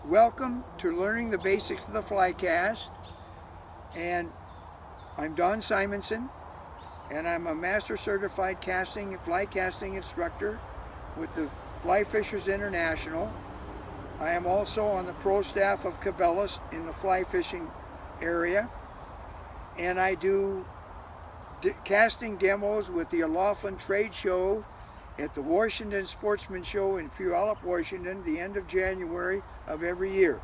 Welcome to learning the basics of the fly cast, and I'm Don Simonson, and I'm a master certified fly casting instructor with the Fly Fishers International. I am also on the pro staff of Cabelas in the fly fishing area, and I do casting demos with the Laughlin Trade Show at the Washington Sportsman show in Puyallup, Washington, the end of January of every year.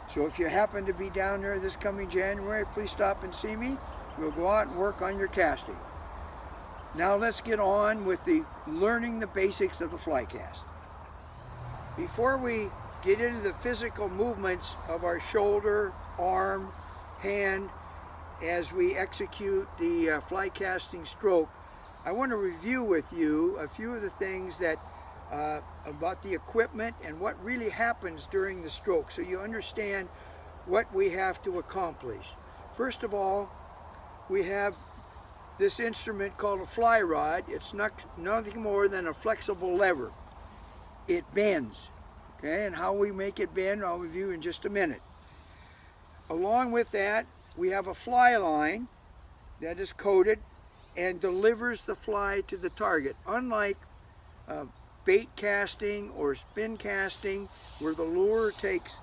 So if you happen to be down there this coming January, please stop and see me. We'll go out and work on your casting. Now let's get on with learning the basics of the fly cast. Before we get into the physical movements of our shoulder, arm, hand as we execute the fly casting stroke, I want to review with you a few of the things that about the equipment and what really happens during the stroke, so you understand what we have to accomplish. First of all, we have this instrument called a fly rod. It's nothing more than a flexible lever. It bends, okay, and how we make it bend I'll review in just a minute. Along with that, we have a fly line that is coated and delivers the fly to the target. Unlike bait casting or spin casting, where the lure takes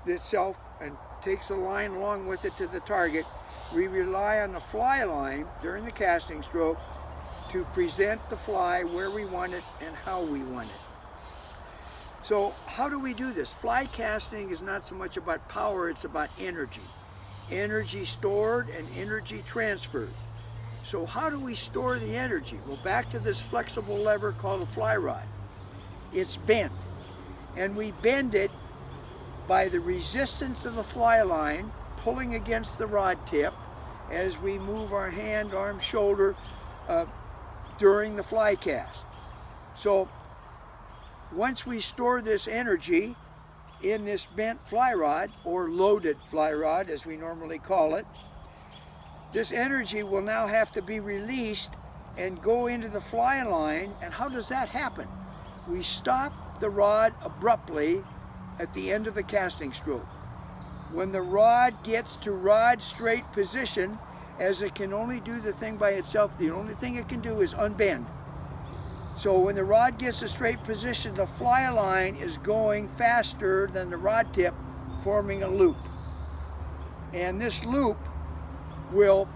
itself and takes the line along with it to the target, we rely on the fly line during the casting stroke to present the fly where we want it and how we want it. So how do we do this? Fly casting is not so much about power, it's about energy. Energy stored and energy transferred. So how do we store the energy? Well, back to this flexible lever called a fly rod. It's bent, and we bend it by the resistance of the fly line pulling against the rod tip as we move our hand, arm, shoulder during the fly cast. So once we store this energy in this bent fly rod, or loaded fly rod as we normally call it, this energy will now have to be released and go into the fly line. And how does that happen? We stop the rod abruptly at the end of the casting stroke. When the rod gets to rod straight position, as it can only do the thing by itself, the only thing it can do is unbend. So when the rod gets to straight position, the fly line is going faster than the rod tip, forming a loop. And this loop will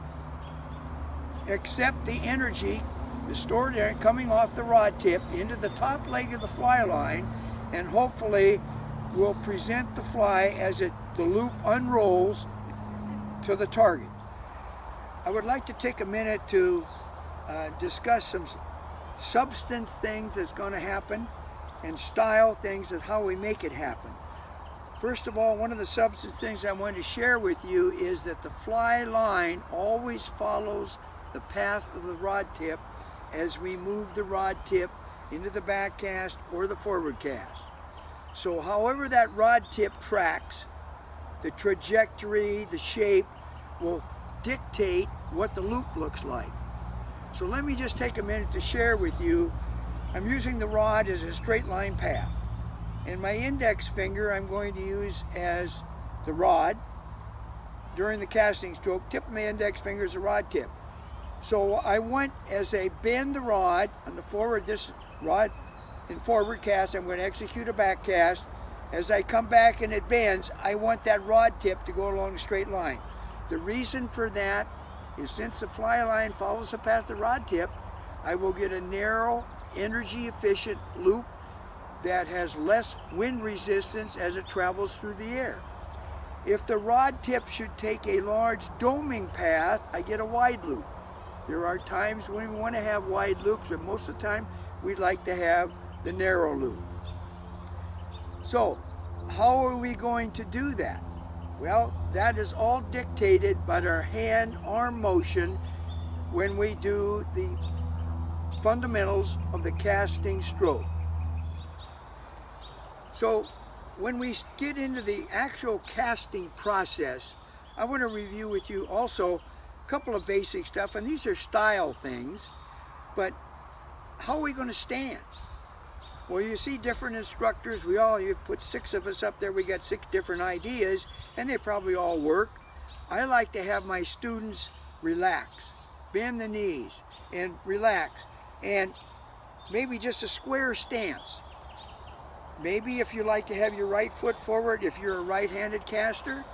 accept the energy, the stored energy coming off the rod tip into the top leg of the fly line, and hopefully will present the fly as the loop unrolls to the target. I would like to take a minute to discuss some substance things that's going to happen and style things and how we make it happen. First of all, one of the substance things I want to share with you is that the fly line always follows the path of the rod tip as we move the rod tip into the back cast or the forward cast. So however that rod tip tracks, the trajectory, the shape will dictate what the loop looks like. So let me just take a minute to share with you. I'm using the rod as a straight line path. And my index finger I'm going to use as the rod during the casting stroke. Tip of my index finger is the rod tip. So I want, as I bend the rod on the forward, this rod in forward cast, I'm going to execute a back cast. As I come back and it bends, I want that rod tip to go along a straight line. The reason for that is since the fly line follows the path of the rod tip, I will get a narrow, energy efficient loop that has less wind resistance as it travels through the air. If the rod tip should take a large doming path, I get a wide loop. There are times when we want to have wide loops, but most of the time we'd like to have the narrow loop. So how are we going to do that? Well, that is all dictated by our hand-arm motion when we do the fundamentals of the casting stroke. So when we get into the actual casting process, I want to review with you also a couple of basic stuff, and these are style things, but how are we going to stand? Well, you see different instructors. You put 6 of us up there, we got 6 different ideas, and they probably all work. I like to have my students relax, bend the knees, and relax, and maybe just a square stance. Maybe if you like to have your right foot forward, if you're a right-handed caster,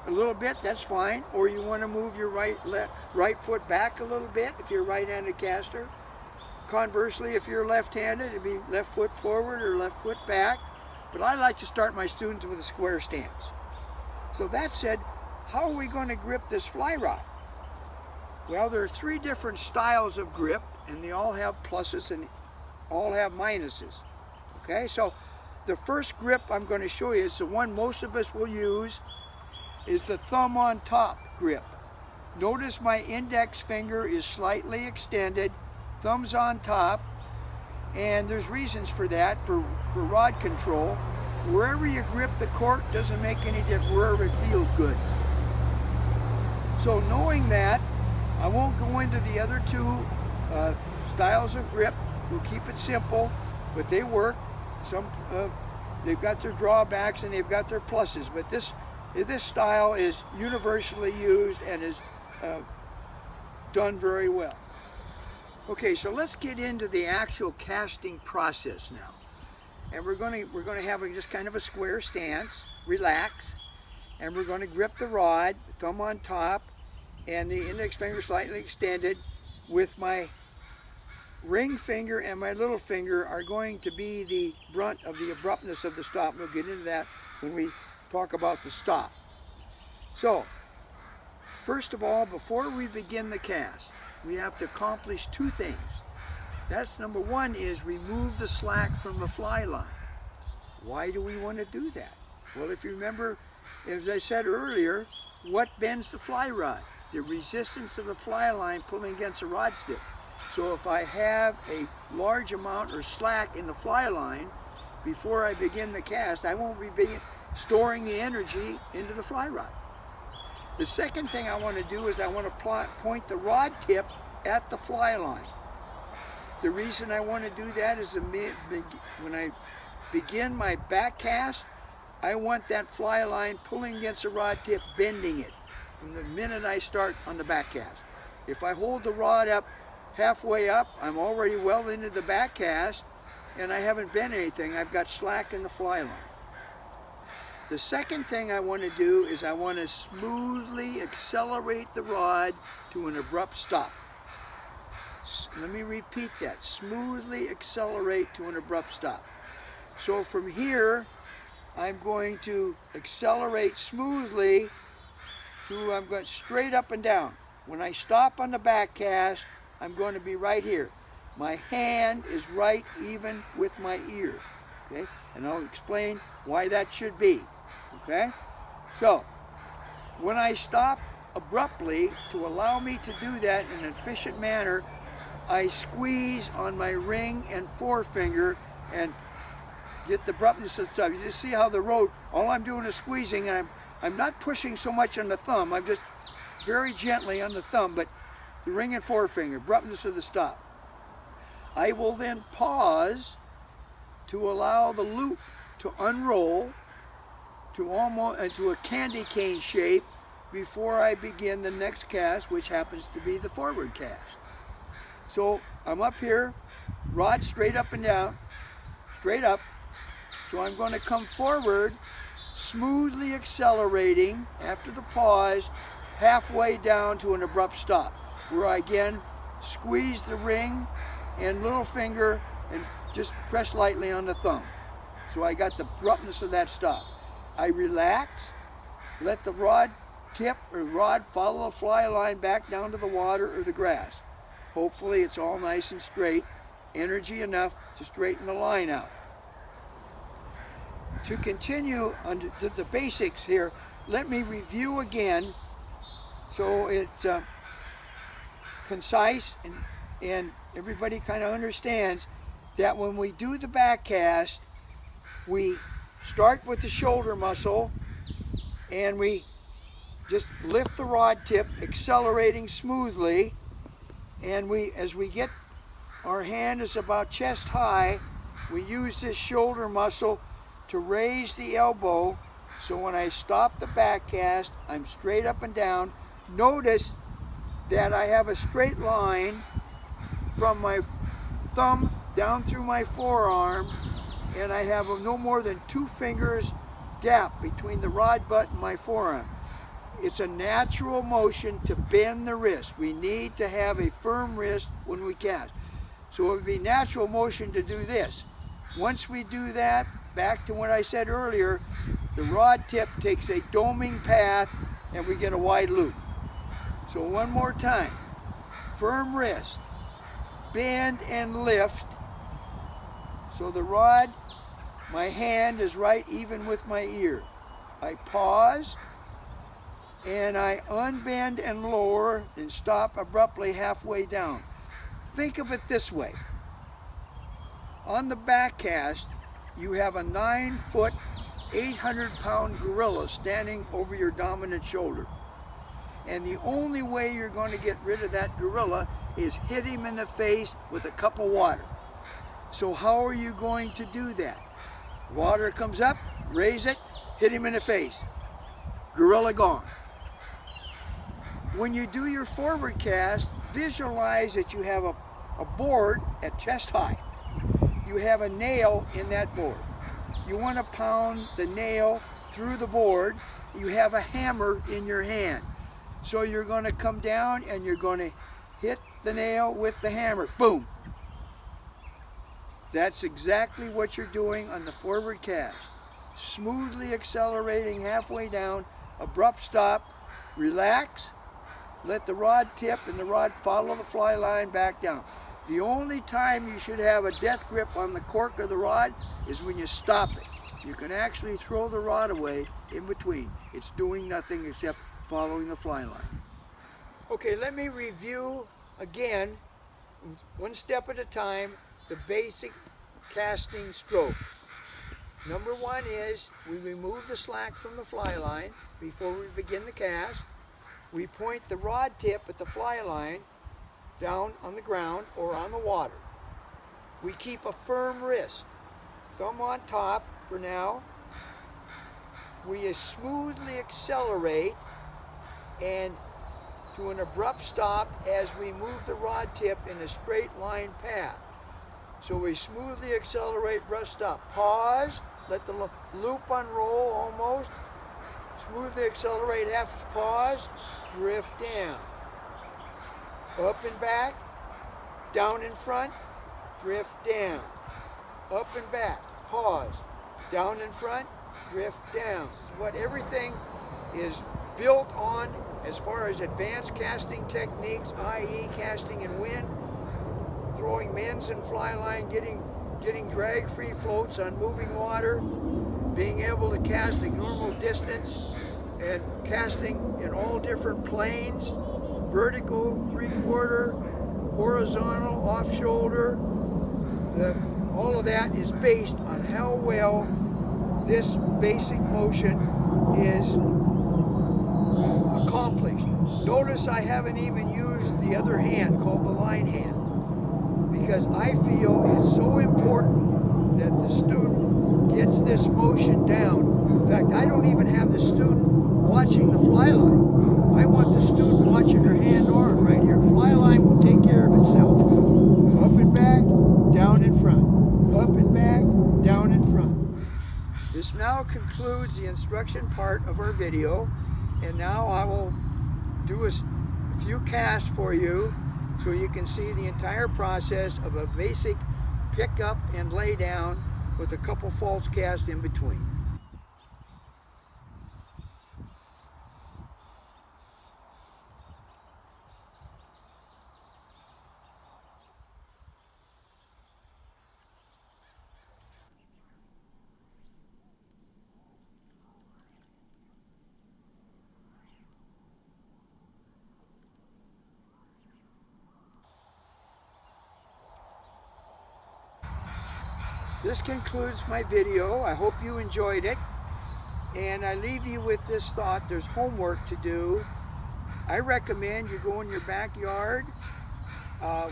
a little bit, that's fine. Or you want to move your right foot back a little bit if you're a right-handed caster. Conversely, if you're left-handed, it'd be left foot forward or left foot back. But I like to start my students with a square stance. So that said, how are we going to grip this fly rod? Well, there are 3 different styles of grip, and they all have pluses and all have minuses. Okay, so the first grip I'm going to show you is the one most of us will use, is the thumb on top grip. Notice my index finger is slightly extended, thumb's on top, and there's reasons for that, for rod control. Wherever you grip the cork doesn't make any difference, wherever it feels good. So knowing that, I won't go into the other 2 styles of grip. We'll keep it simple, but they work. They've got their drawbacks and they've got their pluses, but this style is universally used and is done very well. Okay, so let's get into the actual casting process now. And we're going to have just kind of a square stance, relax, and we're going to grip the rod, thumb on top, and the index finger slightly extended, with my ring finger and my little finger are going to be the brunt of the abruptness of the stop. We'll get into that when we talk about the stop. So, first of all, before we begin the cast, we have to accomplish 2 things. That's number 1 is remove the slack from the fly line. Why do we want to do that? Well, if you remember, as I said earlier, what bends the fly rod? The resistance of the fly line pulling against the rod tip. So if I have a large amount or slack in the fly line, before I begin the cast, I won't be storing the energy into the fly rod. The second thing I want to do is I want to point the rod tip at the fly line. The reason I want to do that is when I begin my back cast, I want that fly line pulling against the rod tip, bending it from the minute I start on the back cast. If I hold the rod up halfway up, I'm already well into the back cast and I haven't bent anything. I've got slack in the fly line. The second thing I want to do is I want to smoothly accelerate the rod to an abrupt stop. Let me repeat that. Smoothly accelerate to an abrupt stop. So from here, I'm going to accelerate smoothly to, I'm going straight up and down. When I stop on the back cast, I'm going to be right here. My hand is right even with my ear. Okay? And I'll explain why that should be. Okay? So, when I stop abruptly, to allow me to do that in an efficient manner, I squeeze on my ring and forefinger and get the abruptness of stuff. You just see how the road, all I'm doing is squeezing, and I'm not pushing so much on the thumb. I'm just very gently on the thumb, but the ring and forefinger, abruptness of the stop. I will then pause to allow the loop to unroll to almost into a candy cane shape before I begin the next cast, which happens to be the forward cast. So I'm up here, rod straight up and down, straight up. So I'm going to come forward, smoothly accelerating after the pause, halfway down to an abrupt stop, where I again squeeze the ring and little finger and just press lightly on the thumb. So I got the abruptness of that stop. I relax, let the rod tip or rod follow the fly line back down to the water or the grass. Hopefully it's all nice and straight, energy enough to straighten the line out. To continue on the basics here, let me review again so it's concise and everybody kind of understands that when we do the back cast, we start with the shoulder muscle and we just lift the rod tip, accelerating smoothly, and as we get, our hand is about chest high, we use this shoulder muscle to raise the elbow, so when I stop the back cast, I'm straight up and down. Notice that I have a straight line from my thumb down through my forearm, and I have no more than 2 fingers gap between the rod butt and my forearm. It's a natural motion to bend the wrist. We need to have a firm wrist when we cast. So it would be natural motion to do this. Once we do that, back to what I said earlier, the rod tip takes a doming path and we get a wide loop. So one more time, firm wrist, bend and lift. So the rod, my hand is right even with my ear. I pause and I unbend and lower and stop abruptly halfway down. Think of it this way. On the back cast, you have a 9-foot, 800-pound gorilla standing over your dominant shoulder. And the only way you're going to get rid of that gorilla is hit him in the face with a cup of water. So how are you going to do that? Water comes up, raise it, hit him in the face. Gorilla gone. When you do your forward cast, visualize that you have a board at chest high. You have a nail in that board. You want to pound the nail through the board. You have a hammer in your hand. So you're going to come down and you're going to hit the nail with the hammer. Boom. That's exactly what you're doing on the forward cast. Smoothly accelerating halfway down, abrupt stop, relax, let the rod tip and the rod follow the fly line back down. The only time you should have a death grip on the cork of the rod is when you stop it. You can actually throw the rod away in between. It's doing nothing except following the fly line. Okay, let me review again, one step at a time, the basic casting stroke. Number 1 is we remove the slack from the fly line before we begin the cast. We point the rod tip at the fly line down on the ground or on the water. We keep a firm wrist, thumb on top for now. We smoothly accelerate and to an abrupt stop as we move the rod tip in a straight line path. So we smoothly accelerate, abrupt stop. Pause, let the loop unroll almost. Smoothly accelerate, half pause, drift down. Up and back, down in front, drift down. Up and back, pause, down in front, drift down. This is what everything is built on as far as advanced casting techniques, i.e. casting in wind, throwing mins and fly line, getting drag-free floats on moving water, being able to cast a normal distance, and casting in all different planes, vertical, 3/4, horizontal, off-shoulder. All of that is based on how well this basic motion is accomplished. Notice I haven't even used the other hand called the line hand, because I feel it's so important that the student gets this motion down. In fact, I don't even have the student watching the fly line. I want the student watching her hand arm right here. Fly line will take care of itself. Up and back, down in front. Up and back, down in front. This now concludes the instruction part of our video, and now I will do a few casts for you so you can see the entire process of a basic pick up and lay down with a couple false casts in between. This concludes my video. I hope you enjoyed it. And I leave you with this thought. There's homework to do. I recommend you go in your backyard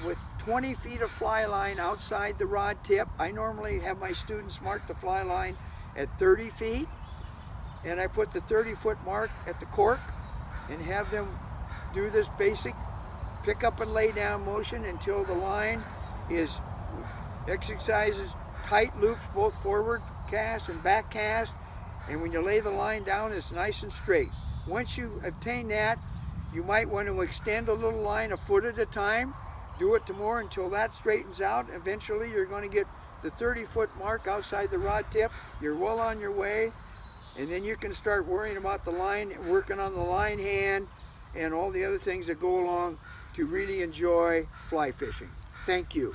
with 20 feet of fly line outside the rod tip. I normally have my students mark the fly line at 30 feet, and I put the 30-foot mark at the cork and have them do this basic pick up and lay down motion until the line exercises tight loops, both forward cast and back cast, and when you lay the line down, it's nice and straight. Once you obtain that, you might want to extend a little line a foot at a time. Do it some more until that straightens out. Eventually you're going to get the 30-foot mark outside the rod tip. You're well on your way, and then you can start worrying about the line, working on the line hand and all the other things that go along to really enjoy fly fishing. Thank you.